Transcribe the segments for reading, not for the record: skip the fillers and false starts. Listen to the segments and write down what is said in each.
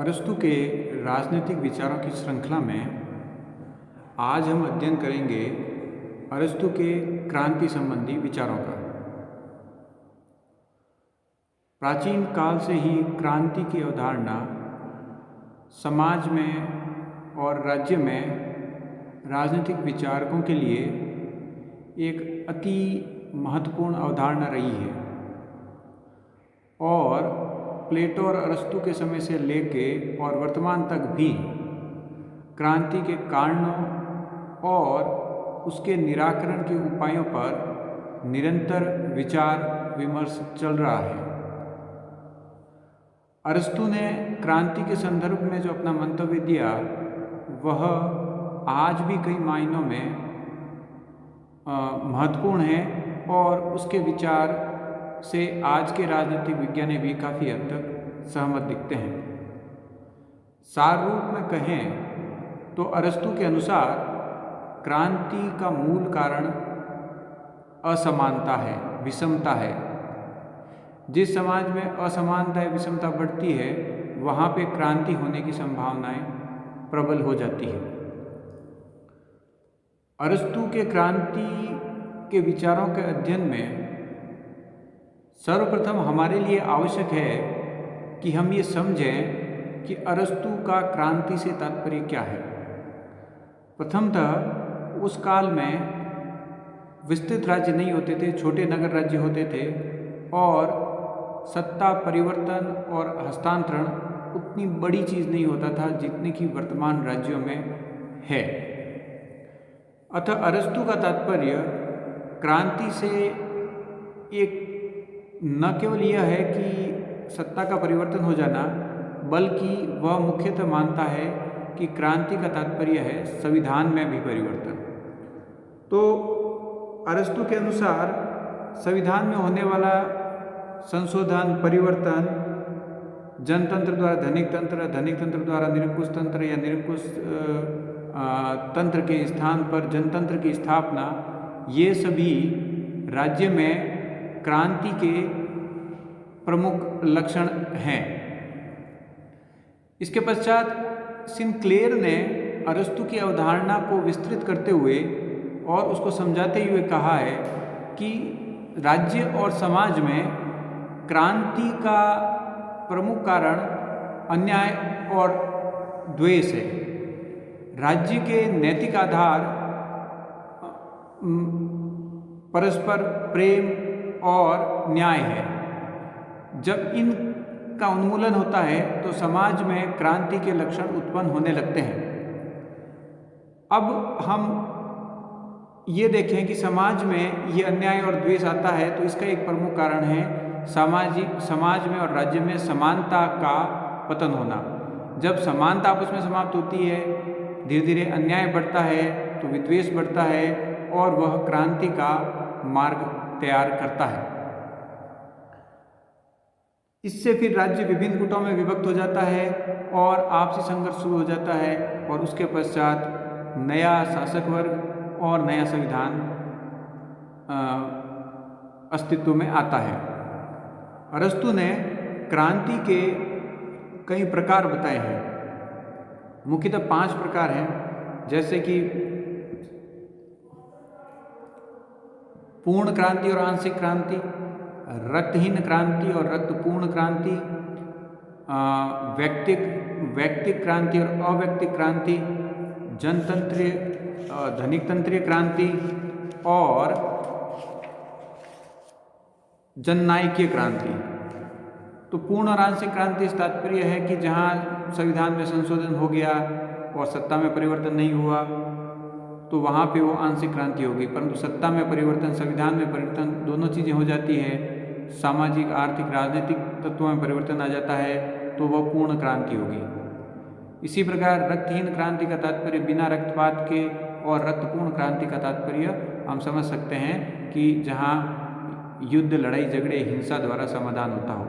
अरस्तु के राजनीतिक विचारों की श्रृंखला में आज हम अध्ययन करेंगे अरस्तु के क्रांति संबंधी विचारों का। प्राचीन काल से ही क्रांति की अवधारणा समाज में और राज्य में राजनीतिक विचारकों के लिए एक अति महत्वपूर्ण अवधारणा रही है और प्लेटो और अरस्तु के समय से लेके और वर्तमान तक भी क्रांति के कारणों और उसके निराकरण के उपायों पर निरंतर विचार विमर्श चल रहा है। अरस्तु ने क्रांति के संदर्भ में जो अपना मंतव्य दिया वह आज भी कई मायनों में महत्वपूर्ण है और उसके विचार से आज के राजनीतिक विज्ञानी भी काफ़ी हद तक सहमत दिखते हैं। सार रूप में कहें तो अरस्तु के अनुसार क्रांति का मूल कारण असमानता है, विषमता है। जिस समाज में असमानता या विषमता बढ़ती है वहाँ पे क्रांति होने की संभावनाएं प्रबल हो जाती है। अरस्तु के क्रांति के विचारों के अध्ययन में सर्वप्रथम हमारे लिए आवश्यक है कि हम ये समझें कि अरस्तु का क्रांति से तात्पर्य क्या है। प्रथमतः उस काल में विस्तृत राज्य नहीं होते थे, छोटे नगर राज्य होते थे और सत्ता परिवर्तन और हस्तांतरण उतनी बड़ी चीज़ नहीं होता था जितनी कि वर्तमान राज्यों में है। अतः अरस्तु का तात्पर्य क्रांति से एक न केवल यह है कि सत्ता का परिवर्तन हो जाना, बल्कि वह मुख्यतः मानता है कि क्रांति का तात्पर्य है संविधान में भी परिवर्तन। तो अरस्तु के अनुसार संविधान में होने वाला संशोधन, परिवर्तन जनतंत्र द्वारा धनिक तंत्र, धनिक तंत्र द्वारा निरंकुश तंत्र या निरंकुश तंत्र के स्थान पर जनतंत्र की स्थापना, ये सभी राज्य में क्रांति के प्रमुख लक्षण हैं। इसके पश्चात सिनक्लेयर ने अरस्तु की अवधारणा को विस्तृत करते हुए और उसको समझाते हुए कहा है कि राज्य और समाज में क्रांति का प्रमुख कारण अन्याय और द्वेष है। राज्य के नैतिक आधार परस्पर प्रेम और न्याय है। जब इनका उन्मूलन होता है तो समाज में क्रांति के लक्षण उत्पन्न होने लगते हैं। अब हम ये देखें कि समाज में ये अन्याय और द्वेष आता है तो इसका एक प्रमुख कारण है समाज में और राज्य में समानता का पतन होना। जब समानता आपस में समाप्त होती है, धीरे धीरे अन्याय बढ़ता है तो विद्वेष बढ़ता है और वह क्रांति का मार्ग तैयार करता है। इससे फिर राज्य विभिन्न गुटों में विभक्त हो जाता है और आपसी संघर्ष शुरू हो जाता है और उसके पश्चात नया शासक वर्ग और नया संविधान अस्तित्व में आता है। अरस्तु ने क्रांति के कई प्रकार बताए हैं। मुख्यतः 5 प्रकार हैं, जैसे कि पूर्ण क्रांति और आंशिक क्रांति, रक्तहीन क्रांति और रक्तपूर्ण क्रांति, वैयक्तिक क्रांति और अवैयक्तिक क्रांति, जनतंत्रीय धनिक तंत्रीय क्रांति और जननायकीय क्रांति। तो पूर्ण और आंशिक क्रांति से तात्पर्य है कि जहाँ संविधान में संशोधन हो गया और सत्ता में परिवर्तन नहीं हुआ तो वहाँ पे वो आंशिक क्रांति होगी, परंतु सत्ता में परिवर्तन, संविधान में परिवर्तन, दोनों चीज़ें हो जाती है, सामाजिक, आर्थिक, राजनीतिक तत्वों में परिवर्तन आ जाता है तो वह पूर्ण क्रांति होगी। इसी प्रकार रक्तहीन क्रांति का तात्पर्य बिना रक्तपात के और रक्तपूर्ण क्रांति का तात्पर्य हम समझ सकते हैं कि जहाँ युद्ध, लड़ाई झगड़े, हिंसा द्वारा समाधान होता हो।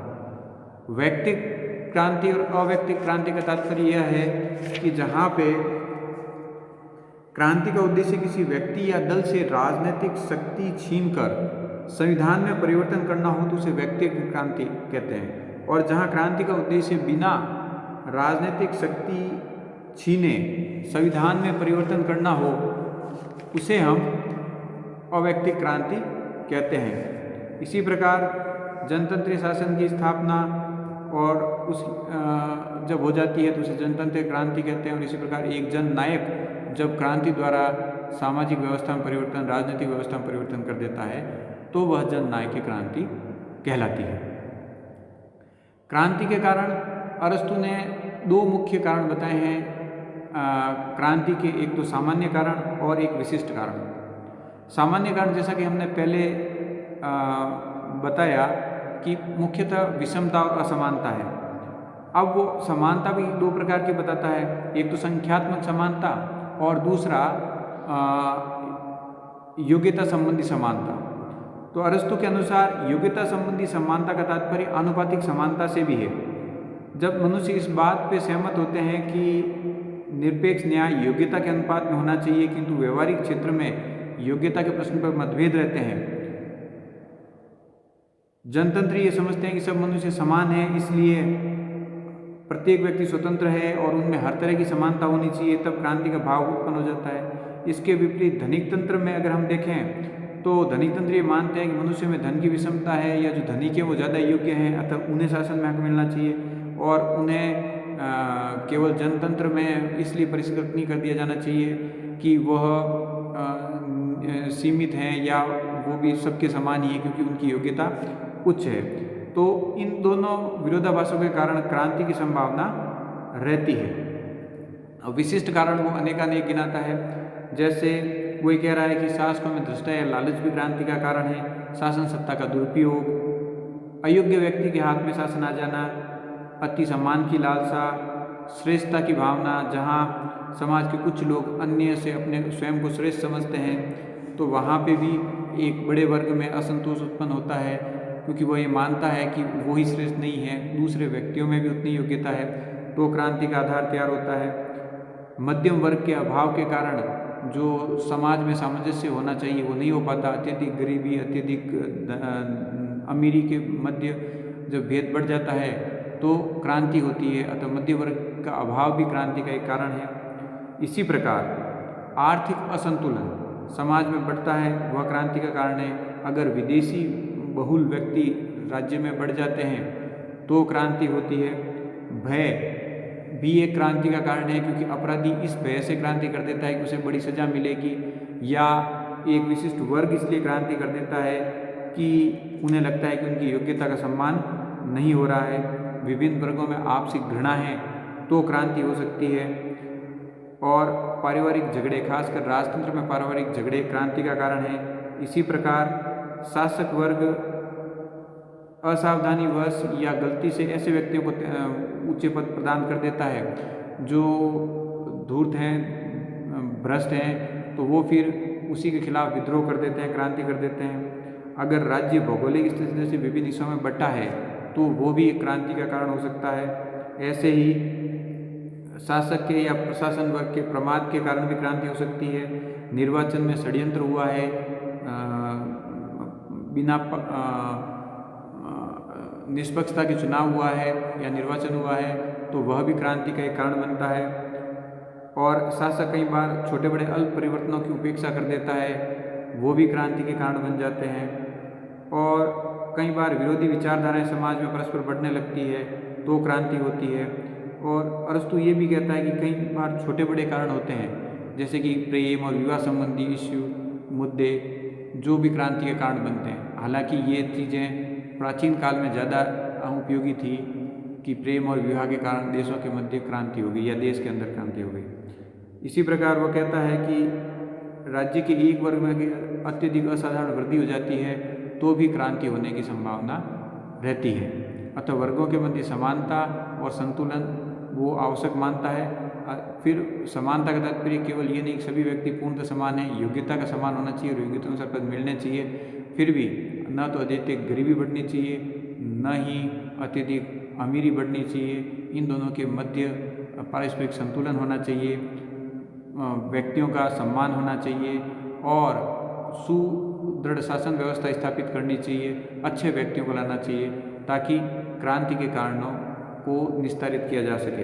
वैयक्तिक क्रांति और अवैयक्तिक क्रांति का तात्पर्य यह है कि जहाँ पे क्रांति का उद्देश्य किसी व्यक्ति या दल से राजनीतिक शक्ति छीनकर संविधान में परिवर्तन करना हो तो उसे व्यक्तिगत क्रांति कहते हैं। और जहाँ क्रांति का उद्देश्य बिना राजनीतिक शक्ति छीने संविधान में परिवर्तन करना हो, उसे हम अवैयक्तिक क्रांति कहते हैं। इसी प्रकार जनतंत्रीय शासन की स्थापना और उस जब हो जाती है तो उसे जनतंत्रीय क्रांति कहते हैं। और इसी प्रकार एक जन नायक जब क्रांति द्वारा सामाजिक व्यवस्था में परिवर्तन, राजनीतिक व्यवस्था में परिवर्तन कर देता है तो वह जन नायक की क्रांति कहलाती है। क्रांति के कारण अरस्तु ने दो मुख्य कारण बताए हैं क्रांति के, एक तो सामान्य कारण और एक विशिष्ट कारण। सामान्य कारण जैसा कि हमने पहले बताया कि मुख्यतः विषमता और असमानता है। अब वो समानता भी दो प्रकार की बताता है, एक तो संख्यात्मक समानता और दूसरा योग्यता संबंधी समानता। तो अरस्तु के अनुसार योग्यता संबंधी समानता का तात्पर्य आनुपातिक समानता से भी है। जब मनुष्य इस बात पे सहमत होते हैं कि निरपेक्ष न्याय योग्यता के अनुपात में होना चाहिए, किंतु व्यवहारिक क्षेत्र में योग्यता के प्रश्न पर मतभेद रहते हैं। जनतंत्र ये समझते हैं कि सब मनुष्य समान हैं, इसलिए प्रत्येक व्यक्ति स्वतंत्र है और उनमें हर तरह की समानता होनी चाहिए, तब क्रांति का भाव उत्पन्न हो जाता है। इसके विपरीत धनिक तंत्र में अगर हम देखें तो धनिक तंत्र ये मानते हैं कि मनुष्य में धन की विषमता है, या जो धनिक है वो ज़्यादा योग्य हैं, अतः उन्हें शासन में हक मिलना चाहिए और उन्हें केवल जनतंत्र में इसलिए परिष्कृत नहीं कर दिया जाना चाहिए कि वह सीमित हैं या वो भी सबके समान ही है क्योंकि उनकी योग्यता उच्च है। तो इन दोनों विरोधाभासों के कारण क्रांति की संभावना रहती है। अब विशिष्ट कारण वो अनेकानेक गिनाता है, जैसे वो ये कह रहा है कि शासकों में भ्रष्टाचार या लालच भी क्रांति का कारण है, शासन सत्ता का दुरुपयोग, अयोग्य व्यक्ति के हाथ में शासन आ जाना, अति सम्मान की लालसा, श्रेष्ठता की भावना, जहाँ समाज के कुछ लोग अन्य से अपने स्वयं को श्रेष्ठ समझते हैं तो वहाँ पे भी एक बड़े वर्ग में असंतोष उत्पन्न होता है, क्योंकि वह ये मानता है कि वो ही श्रेष्ठ नहीं है, दूसरे व्यक्तियों में भी उतनी योग्यता है, तो क्रांति का आधार तैयार होता है। मध्यम वर्ग के अभाव के कारण जो समाज में सामंजस्य होना चाहिए वो नहीं हो पाता, अत्यधिक गरीबी, अत्यधिक अमीरी के मध्य जब भेद बढ़ जाता है तो क्रांति होती है, अतः मध्य वर्ग का अभाव भी क्रांति का एक कारण है। इसी प्रकार आर्थिक असंतुलन समाज में बढ़ता है, वह क्रांति का कारण है। अगर विदेशी बहुल व्यक्ति राज्य में बढ़ जाते हैं तो क्रांति होती है। भय भी एक क्रांति का कारण है, क्योंकि अपराधी इस भय से क्रांति कर देता है कि उसे बड़ी सजा मिलेगी, या एक विशिष्ट वर्ग इसलिए क्रांति कर देता है कि उन्हें लगता है कि उनकी योग्यता का सम्मान नहीं हो रहा है। विभिन्न वर्गों में आपसी घृणा है तो क्रांति हो सकती है। और पारिवारिक झगड़े, खासकर राजतंत्र में पारिवारिक झगड़े क्रांति का कारण है। इसी प्रकार शासक वर्ग असावधानीवश या गलती से ऐसे व्यक्तियों को ऊंचे पद प्रदान कर देता है जो धूर्त हैं, भ्रष्ट हैं, तो वो फिर उसी के खिलाफ विद्रोह कर देते हैं, क्रांति कर देते हैं। अगर राज्य भौगोलिक स्थिति से विभिन्न हिस्सों में बंटा है तो वो भी एक क्रांति का कारण हो सकता है। ऐसे ही शासक के या प्रशासन वर्ग के प्रमाद के कारण भी क्रांति हो सकती है। निर्वाचन में षड्यंत्र हुआ है, बिना निष्पक्षता के चुनाव हुआ है या निर्वाचन हुआ है तो वह भी क्रांति का एक कारण बनता है। और शासक कई बार छोटे बड़े अल्प परिवर्तनों की उपेक्षा कर देता है, वो भी क्रांति के कारण बन जाते हैं। और कई बार विरोधी विचारधाराएं समाज में परस्पर बढ़ने लगती है तो क्रांति होती है। और अरस्तु ये भी कहता है कि कई बार छोटे बड़े कारण होते हैं, जैसे कि प्रेम और विवाह संबंधी इश्यू, मुद्दे, जो भी क्रांति के कारण बनते हैं। हालांकि ये चीज़ें प्राचीन काल में ज़्यादा उपयोगी थी कि प्रेम और विवाह के कारण देशों के मध्य क्रांति हो गई या देश के अंदर क्रांति हो गई। इसी प्रकार वह कहता है कि राज्य के एक वर्ग में अत्यधिक असाधारण वृद्धि हो जाती है तो भी क्रांति होने की संभावना रहती है। अतः वर्गों के मध्य समानता और संतुलन वो आवश्यक मानता है। फिर समानता का तात्पर्य केवल ये नहीं कि सभी व्यक्ति पूर्णतः समान हैं, योग्यता का समान होना चाहिए और योग्यता अनुसार पद मिलने चाहिए। फिर भी न तो अत्यधिक गरीबी बढ़नी चाहिए, न ही अत्यधिक अमीरी बढ़नी चाहिए। इन दोनों के मध्य पारस्परिक संतुलन होना चाहिए, व्यक्तियों का सम्मान होना चाहिए और सुदृढ़ शासन व्यवस्था स्थापित करनी चाहिए, अच्छे व्यक्तियों को लाना चाहिए ताकि क्रांति के कारणों को निस्तारित किया जा सके।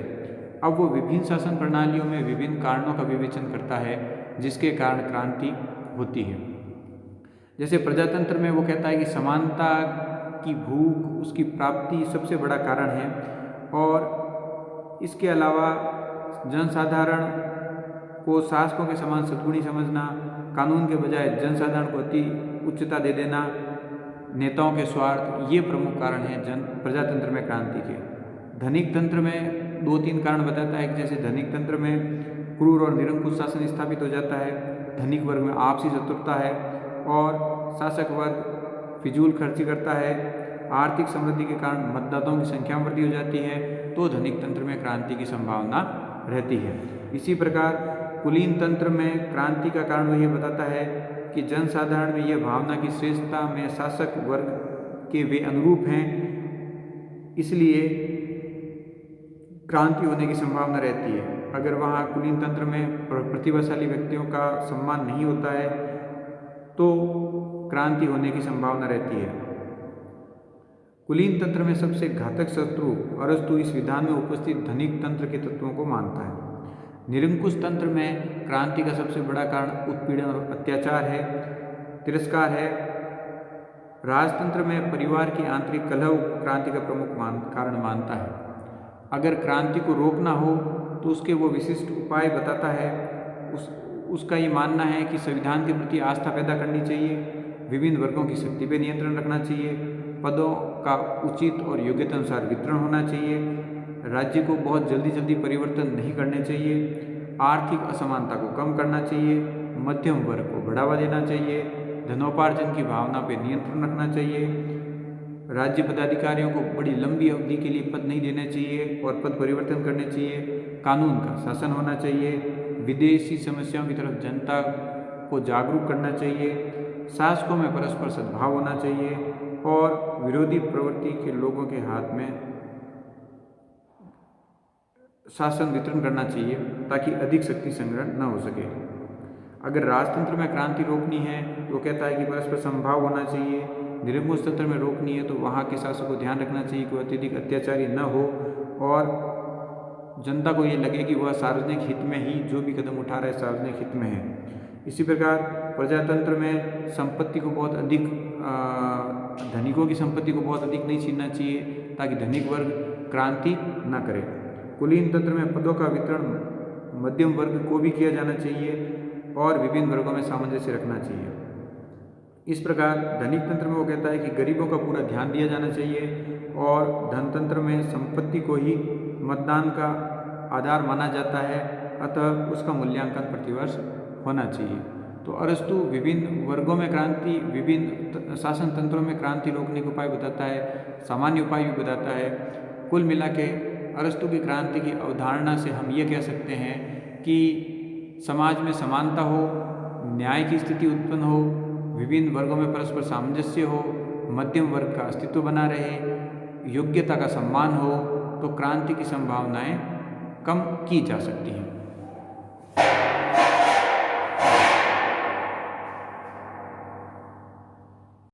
अब वो विभिन्न शासन प्रणालियों में विभिन्न कारणों का विवेचन करता है जिसके कारण क्रांति होती है। जैसे प्रजातंत्र में वो कहता है कि समानता की भूख, उसकी प्राप्ति सबसे बड़ा कारण है, और इसके अलावा जनसाधारण को शासकों के समान सद्गुणी समझना, कानून के बजाय जनसाधारण को अति उच्चता दे देना, नेताओं के स्वार्थ, ये प्रमुख कारण हैं प्रजातंत्र में क्रांति के। धनिक तंत्र में 2-3 कारण बताता है कि जैसे धनिक तंत्र में क्रूर और निरंकुश शासन स्थापित हो जाता है, धनिक वर्ग में आपसी शत्रुता है और शासक वर्ग फिजूल खर्ची करता है, आर्थिक समृद्धि के कारण मतदाताओं की संख्या में वृद्धि हो जाती है, तो धनिक तंत्र में क्रांति की संभावना रहती है। इसी प्रकार कुलीन तंत्र में क्रांति का कारण वह बताता है कि जनसाधारण में यह भावना की श्रेष्ठता में शासक वर्ग के वे अनुरूप हैं, इसलिए क्रांति होने की संभावना रहती है। अगर वहाँ कुलीन तंत्र में प्रतिभाशाली व्यक्तियों का सम्मान नहीं होता है तो क्रांति होने की संभावना रहती है। कुलीन तंत्र में सबसे घातक शत्रु अरस्तु इस विधान में उपस्थित धनिक तंत्र के तत्वों को मानता है। निरंकुश तंत्र में क्रांति का सबसे बड़ा कारण उत्पीड़न और अत्याचार है, तिरस्कार है। राजतंत्र में परिवार की आंतरिक कलह क्रांति का प्रमुख कारण मानता है। अगर क्रांति को रोकना हो तो उसके वो विशिष्ट उपाय बताता है। उसका ये मानना है कि संविधान के प्रति आस्था पैदा करनी चाहिए, विभिन्न वर्गों की शक्ति पर नियंत्रण रखना चाहिए, पदों का उचित और योग्यता अनुसार वितरण होना चाहिए, राज्य को बहुत जल्दी परिवर्तन नहीं करने चाहिए, आर्थिक असमानता को कम करना चाहिए, मध्यम वर्ग को बढ़ावा देना चाहिए, धनोपार्जन की भावना पर नियंत्रण रखना चाहिए, राज्य पदाधिकारियों को बड़ी लंबी अवधि के लिए पद नहीं देने चाहिए और पद परिवर्तन करने चाहिए, कानून का शासन होना चाहिए, विदेशी समस्याओं की तरफ जनता को जागरूक करना चाहिए, शासकों में परस्पर सद्भाव होना चाहिए और विरोधी प्रवृत्ति के लोगों के हाथ में शासन वितरण करना चाहिए ताकि अधिक शक्ति संग्रहण न हो सके। अगर राजतंत्र में क्रांति रोकनी है तो कहता है कि परस्पर समभाव होना चाहिए। निरंकुश तंत्र में रोकनी है तो वहाँ के शासक को ध्यान रखना चाहिए कि अत्यधिक अत्याचारी न हो और जनता को ये लगे कि वह सार्वजनिक हित में ही जो भी कदम उठा रहा है सार्वजनिक हित में है। इसी प्रकार प्रजातंत्र में संपत्ति को बहुत अधिक धनिकों की संपत्ति को बहुत अधिक नहीं छीनना चाहिए ताकि धनिक वर्ग क्रांति न करे। कुलीन तंत्र में पदों का वितरण मध्यम वर्ग को भी किया जाना चाहिए और विभिन्न वर्गों में सामंजस्य रखना चाहिए। इस प्रकार धनिक तंत्र में वो कहता है कि गरीबों का पूरा ध्यान दिया जाना चाहिए और धनतंत्र में संपत्ति को ही मतदान का आधार माना जाता है, अतः उसका मूल्यांकन प्रतिवर्ष होना चाहिए। तो अरस्तु विभिन्न वर्गों में क्रांति, विभिन्न शासन तंत्रों में क्रांति रोकने के उपाय बताता है, सामान्य उपाय भी बताता है। कुल मिला के अरस्तु की क्रांति की अवधारणा से हम ये कह सकते हैं कि समाज में समानता हो, न्याय की स्थिति उत्पन्न हो, विभिन्न वर्गों में परस्पर सामंजस्य हो, मध्यम वर्ग का अस्तित्व बना रहे, योग्यता का सम्मान हो, तो क्रांति की संभावनाएं कम की जा सकती हैं।